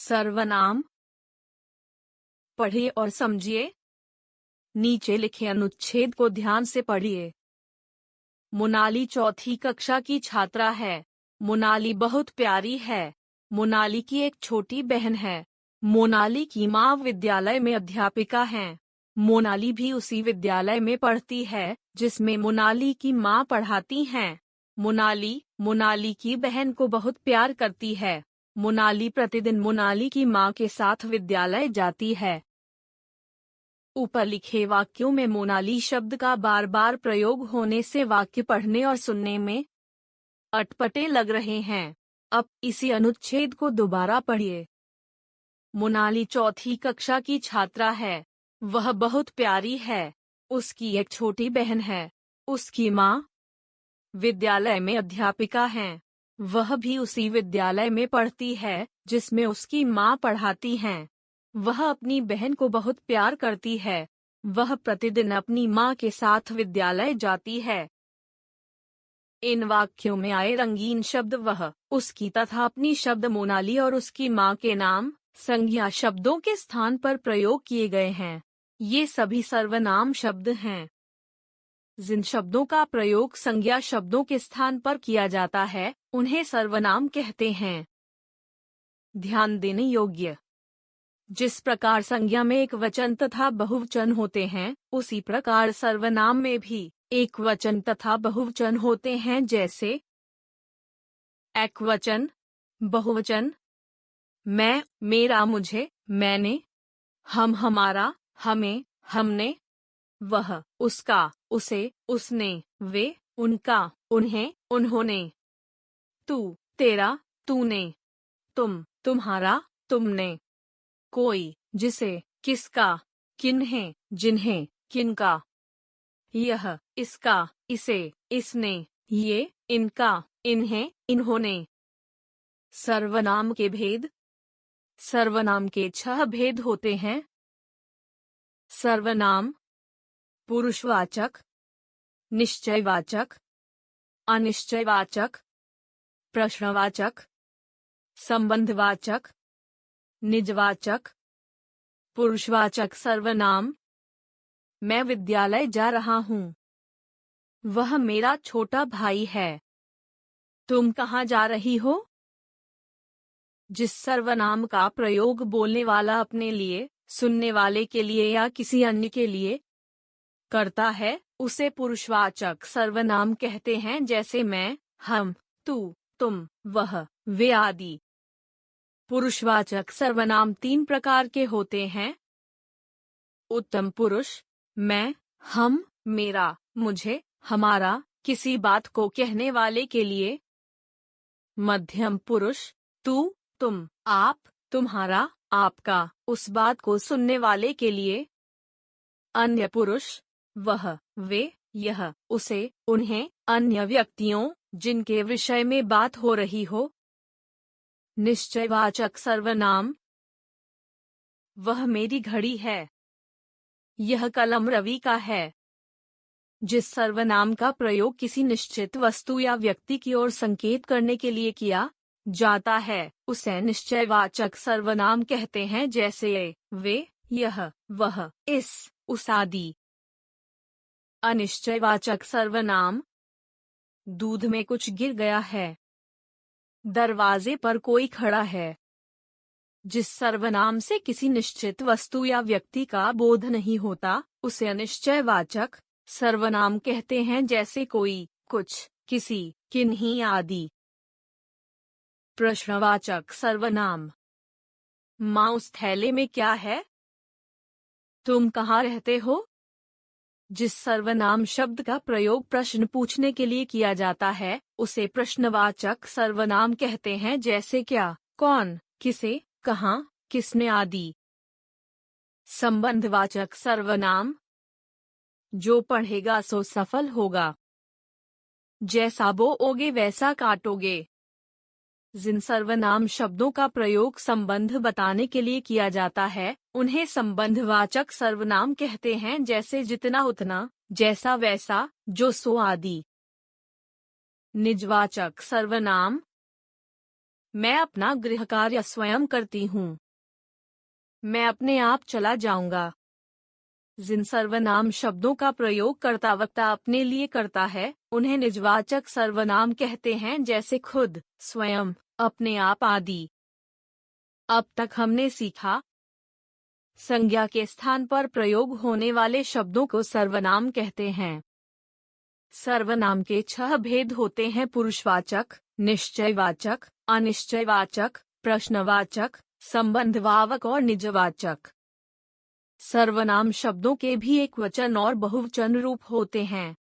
सर्वनाम। पढ़िए और समझिए। नीचे लिखे अनुच्छेद को ध्यान से पढ़िए। मोनाली चौथी कक्षा की छात्रा है। मोनाली बहुत प्यारी है। मोनाली की एक छोटी बहन है। मोनाली की माँ विद्यालय में अध्यापिका हैं। मोनाली भी उसी विद्यालय में पढ़ती है जिसमें मोनाली की माँ पढ़ाती हैं। मोनाली की बहन को बहुत प्यार करती है। मोनाली प्रतिदिन मोनाली की माँ के साथ विद्यालय जाती है। ऊपर लिखे वाक्यों में मोनाली शब्द का बार बार प्रयोग होने से वाक्य पढ़ने और सुनने में अटपटे लग रहे हैं। अब इसी अनुच्छेद को दोबारा पढ़िए। मोनाली चौथी कक्षा की छात्रा है। वह बहुत प्यारी है। उसकी एक छोटी बहन है। उसकी माँ विद्यालय में अध्यापिका हैं। वह भी उसी विद्यालय में पढ़ती है जिसमें उसकी माँ पढ़ाती हैं। वह अपनी बहन को बहुत प्यार करती है। वह प्रतिदिन अपनी माँ के साथ विद्यालय जाती है। इन वाक्यों में आए रंगीन शब्द वह, उसकी तथा अपनी शब्द मोनाली और उसकी माँ के नाम संज्ञा शब्दों के स्थान पर प्रयोग किए गए हैं। ये सभी सर्वनाम शब्द हैं। जिन शब्दों का प्रयोग संज्ञा शब्दों के स्थान पर किया जाता है उन्हें सर्वनाम कहते हैं। ध्यान देने योग्य। जिस प्रकार संज्ञा में एक वचन तथा बहुवचन होते हैं उसी प्रकार सर्वनाम में भी एक वचन तथा बहुवचन होते हैं, जैसे एकवचन, बहुवचन। मैं, मेरा, मुझे, मैंने, हम, हमारा, हमें, हमने, वह, उसका, उसे, उसने, वे, उनका, उन्हें, उन्होंने, तू, तेरा, तूने, तुम, तुम्हारा, तुमने, कोई, जिसे, किसका, किन्हें, जिन्हें, किनका, यह, इसका, इसे, इसने, ये, इनका, इन्हें, इन्होंने। सर्वनाम के भेद। सर्वनाम के 6 भेद होते हैं। सर्वनाम पुरुषवाचक, निश्चयवाचक, अनिश्चयवाचक, प्रश्नवाचक, संबंधवाचक, निजवाचक। पुरुषवाचक सर्वनाम। मैं विद्यालय जा रहा हूँ। वह मेरा छोटा भाई है। तुम कहाँ जा रही हो? जिस सर्वनाम का प्रयोग बोलने वाला अपने लिए, सुनने वाले के लिए या किसी अन्य के लिए करता है उसे पुरुषवाचक सर्वनाम कहते हैं, जैसे मैं, हम, तू, तुम, वह, वे आदि। पुरुषवाचक सर्वनाम 3 प्रकार के होते हैं। उत्तम पुरुष, मैं, हम, मेरा, मुझे, हमारा, किसी बात को कहने वाले के लिए। मध्यम पुरुष, तू, तुम, आप, तुम्हारा, आपका, उस बात को सुनने वाले के लिए। अन्य पुरुष, वह, वे, यह, उसे, उन्हें, अन्य व्यक्तियों जिनके विषय में बात हो रही हो। निश्चयवाचक सर्वनाम। वह मेरी घड़ी है। यह कलम रवि का है। जिस सर्वनाम का प्रयोग किसी निश्चित वस्तु या व्यक्ति की ओर संकेत करने के लिए किया जाता है उसे निश्चयवाचक सर्वनाम कहते हैं, जैसे वे, यह, वह, इस, उस आदि। अनिश्चयवाचक सर्वनाम। दूध में कुछ गिर गया है। दरवाजे पर कोई खड़ा है। जिस सर्वनाम से किसी निश्चित वस्तु या व्यक्ति का बोध नहीं होता उसे अनिश्चयवाचक सर्वनाम कहते हैं, जैसे कोई, कुछ, किसी, किन्हीं आदि। प्रश्नवाचक सर्वनाम। माँ, उस थैले में क्या है? तुम कहाँ रहते हो? जिस सर्वनाम शब्द का प्रयोग प्रश्न पूछने के लिए किया जाता है उसे प्रश्नवाचक सर्वनाम कहते हैं, जैसे क्या, कौन, किसे, कहाँ, किसने आदि। संबंधवाचक सर्वनाम। जो पढ़ेगा सो सफल होगा। जैसा बोओगे वैसा काटोगे। जिन सर्वनाम शब्दों का प्रयोग संबंध बताने के लिए किया जाता है उन्हें संबंधवाचक सर्वनाम कहते हैं, जैसे जितना उतना, जैसा वैसा, जो सो आदि। निजवाचक सर्वनाम। मैं अपना गृह कार्य स्वयं करती हूँ। मैं अपने आप चला जाऊंगा। जिन सर्वनाम शब्दों का प्रयोग कर्ता वक्ता अपने लिए करता है, उन्हें निजवाचक सर्वनाम कहते हैं, जैसे खुद, स्वयं, अपने आप आदि। अब तक हमने सीखा। संज्ञा के स्थान पर प्रयोग होने वाले शब्दों को सर्वनाम कहते हैं। सर्वनाम के 6 भेद होते हैं: पुरुषवाचक, निश्चयवाचक, अनिश्चयवाचक, प्रश्नवाचक, संबंधवाचक और निजवाचक। सर्वनाम शब्दों के भी एक वचन और बहुवचन रूप होते हैं।